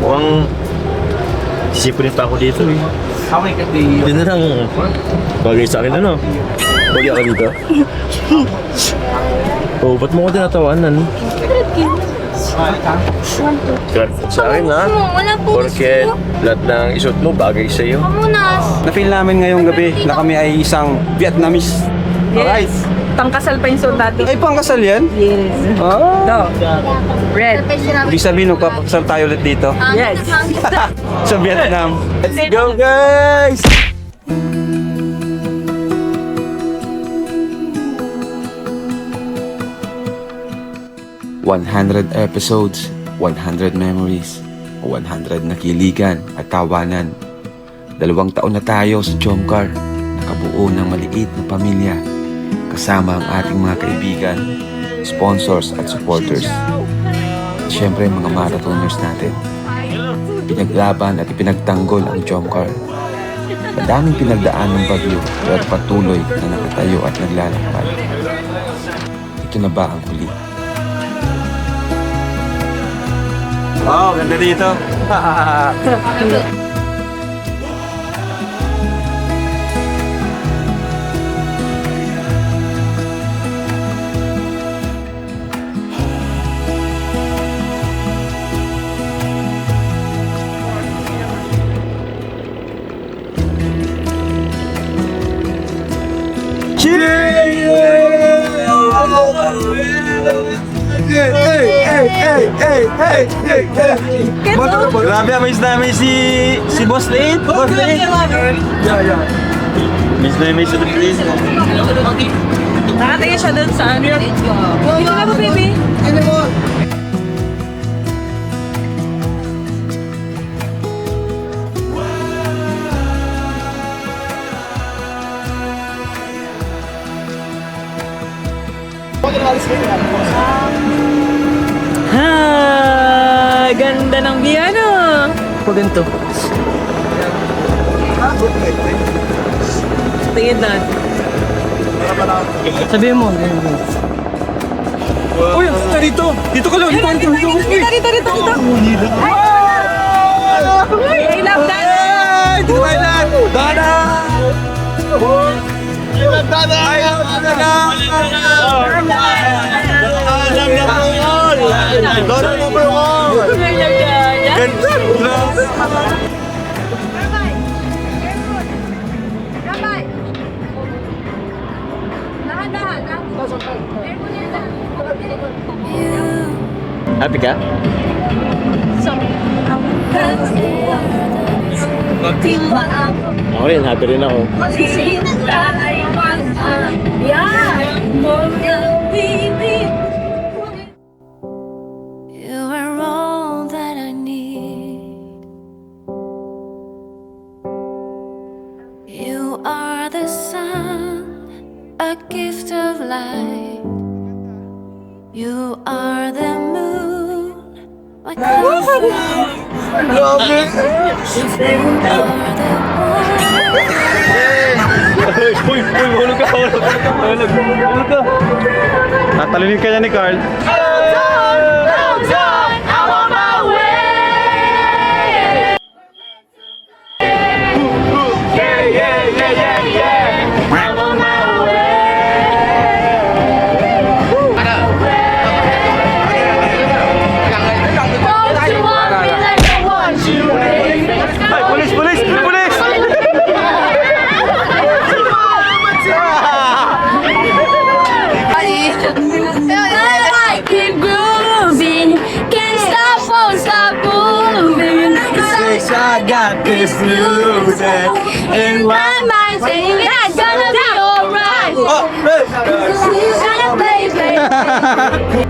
Mukhang sisipunin pa ako dito eh. Hindi na lang bagay sa akin ano. Bagay ka dito. Oh, ba't mo ko tinatawanan? Sa akin ha? Wala po. Porque lahat ng isuot mo bagay sa'yo. Pamunas. Na-feel namin ngayong gabi na kami ay isang Vietnamese. Alright. Pangkasal pa yung suot natin. Ay, pangkasal yan? Yes. Ah. Red. Ibig sabihin, magpapakasal tayo ulit dito. Yes. Sa Vietnam. Let's go, guys! 100 episodes, 100 memories, 100 na kiligan at tawanan. 2 taon na tayo sa Jomcar, nakabuo ng maliit na pamilya, kasama ang ating mga kaibigan, sponsors at supporters. At syempre mga marathoners natin. Pinaglaban at ipinagtanggol ang Jomcar. Madaming pinagdaan ng bagyo pero patuloy na nakatayo at naglalakad. Ito na ba ang huli? Wow, ganda dito. Grabe, amaze namin si Boss Late. Boss Late. Miss na miss the place. Nakatingin siya doon sa ano. Dito na po, baby. Ganda ng piano. Pag ganito. Tingin na. Sabihin mo. Uy, dito! Dito ka lang! Dito! Dito. I love that. Dito ka lang! Dana! Dana! Ayaw talaga! Alam na po yun! Dana number 1! Ganda! Happy ka? Ako rin, happy rin ako. You are all that I need. You are the sun, a gift of light. You are the moon, my comfort. Uy, hulog ka. Tatalinin ka niya ni Carl. Keep grooving, can't stop, won't stop moving. I got this music In my mind, saying it's gonna be alright. Gonna play, baby.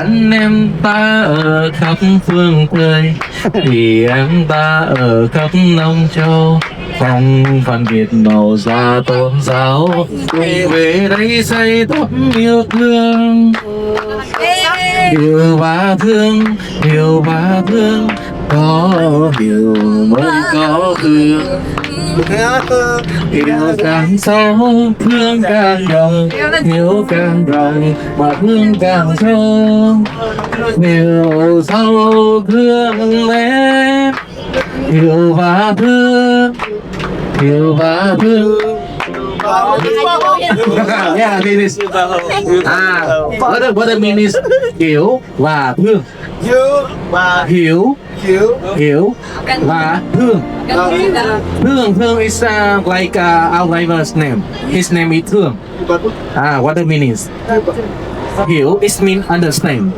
Anh em ta ở khắp phương Tây, thì em ta ở khắp Nông Châu. Không phân biệt màu da tôn giáo, cùng về đây xây tấm yêu thương. Yêu và thương, yêu và thương, có điều mới có thương. Yêu càng sâu, thương càng rộng, yêu càng rộng mà thương càng sâu. Yêu sâu thương em, yêu và thương, yêu và thương. Yeah, this is what the mean is hiểu và thương. Hiểu và thương. Thương is like our driver's name. His name is Thương. What the mean is hiểu is mean understand.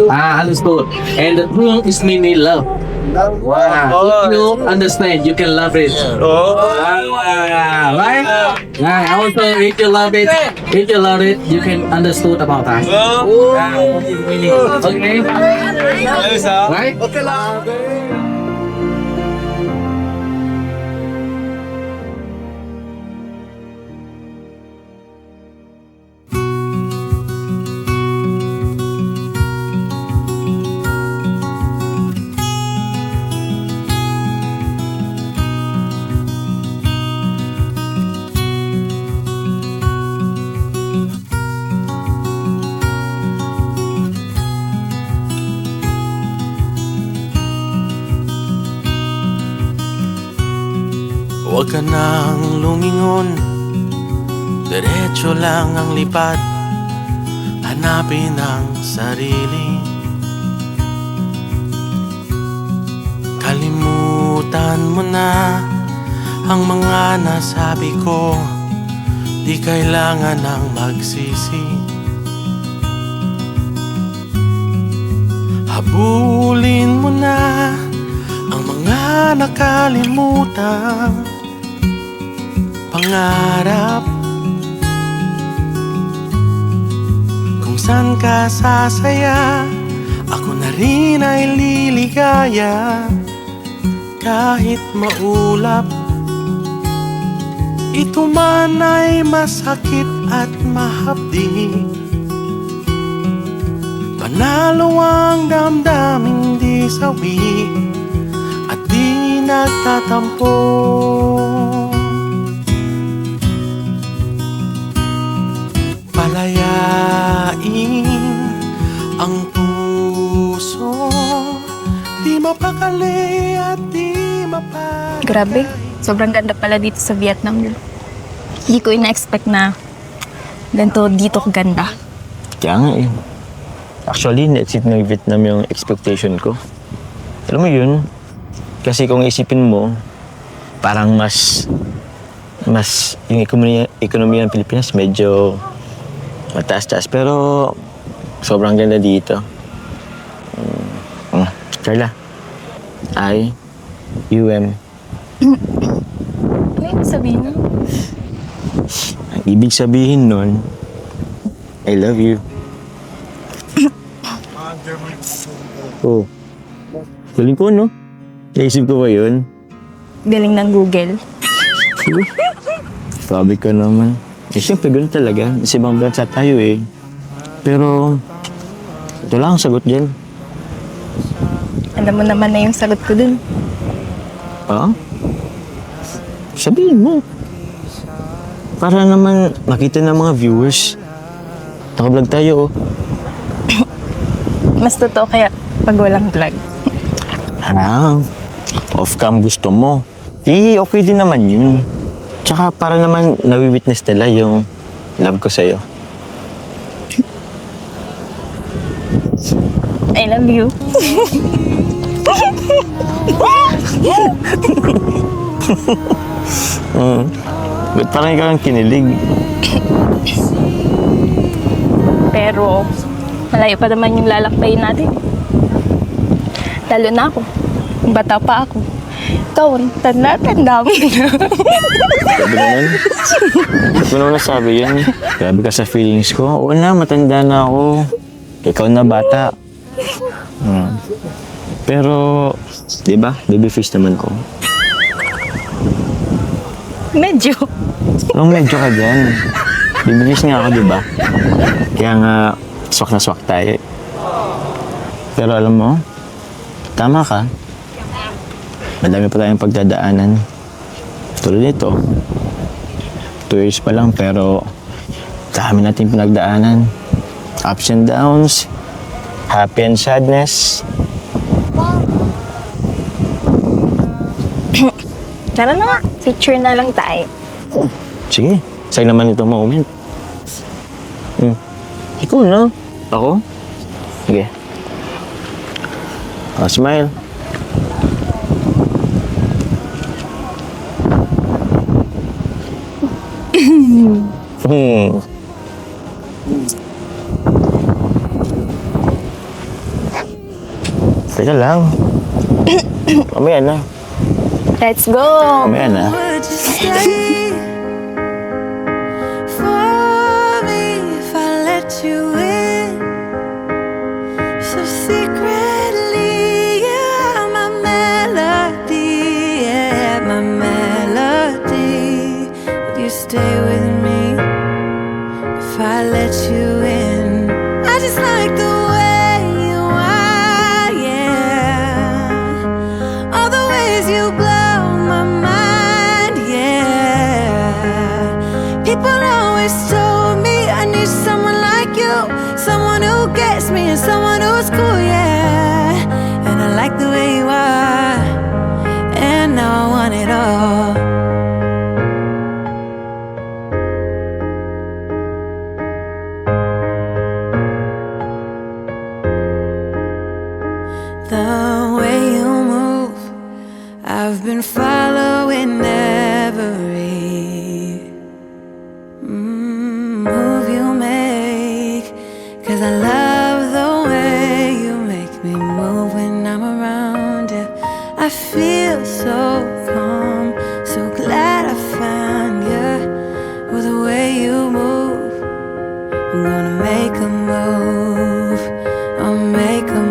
Understood. And the thương is meaning love. Wow. If you understand, you can love it. Right? Also, if you love it, you can understood about that. Okay? Right? Okay lang. Huwag ka nang lumingon, diretso lang ang lipad. Hanapin ang sarili, kalimutan mo na ang mga nasabi ko. Di kailangan ng magsisi. Habulin mo na ang mga nakalimutan pangarap, kung saan ka sasaya, ako na rin ay liligaya. Kahit maulap, ito man ay masakit at mahapdi. Panalo ang damdaming di sawi at di nagtatampo. Palayain ang puso, di mapakali at di mapakali. Grabe, sobrang ganda pala dito sa Vietnam. Hindi ko ina-expect na ganito dito kaganda. Kaya nga eh. Actually, na-exceed ng Vietnam yung expectation ko. Alam mo yun, kasi kung isipin mo, parang mas yung ekonomiya ng Pilipinas medyo mataas-taas, pero sobrang ganda dito. Carla, I-U-M. Ano yung sabihin mo? Ang ibig sabihin nun, I love you. Oh, galing ko, no? Naisip ko ba yun? Galing ng Google. Sabi ka naman. Eh, siyempre, ganun talaga. Sa ibang bansa tayo eh. Pero, ito lang ang sagot dyan. Alam mo naman na yung sagot ko dun. Sabihin mo. Para naman makita ng mga viewers. Naka-vlog tayo, oh. Mas totoo kaya pag walang vlog. Off-cam gusto mo. Okay din naman yun. Tsaka para naman nawi-witness nila yung love ko sa'yo. I love you. Ba't parang ikaw ang kinilig? Pero, malayo pa naman yung lalakbayin natin. Lalo na ako. Bata pa ako. Ikaw, tanda mo na. Grabe naman. Ba't mo naman nasabi yan? Grabe ka sa feelings ko. Oo na, matanda na ako. Ikaw na bata. Pero, di ba, baby face naman ko. Medyo. Anong medyo ka dyan? Baby face nga ako, di ba? Kaya nga, swak na swak tayo. Pero alam mo, tama ka. Madami pa tayong pagdadaanan. Tulad nito, 2 years pa lang pero dami natin pinagdaanan. Ups and downs, happy and sadness. Tara na nga, picture na lang tayo. Sige, sa'yo naman itong moment. Ikaw na. Ako? Sige. Smile. Teka lang. Mamaya na. Let's go! Mamaya na. Would you stay for me if I let you in? So secretly, yeah, my melody, yeah, my melody. Would you stay with me if I let you in? I just like the way you are, yeah. All the ways you blow my mind, yeah. People always told me I need someone like you, someone who gets me and someone who's cool, yeah. And I like the way you are, and now I want it all. The way you move, I've been following every move you make. 'Cause I love the way you make me move when I'm around you. I feel so calm, so glad I found you. With the way you move, I'm gonna make a move. I'll make a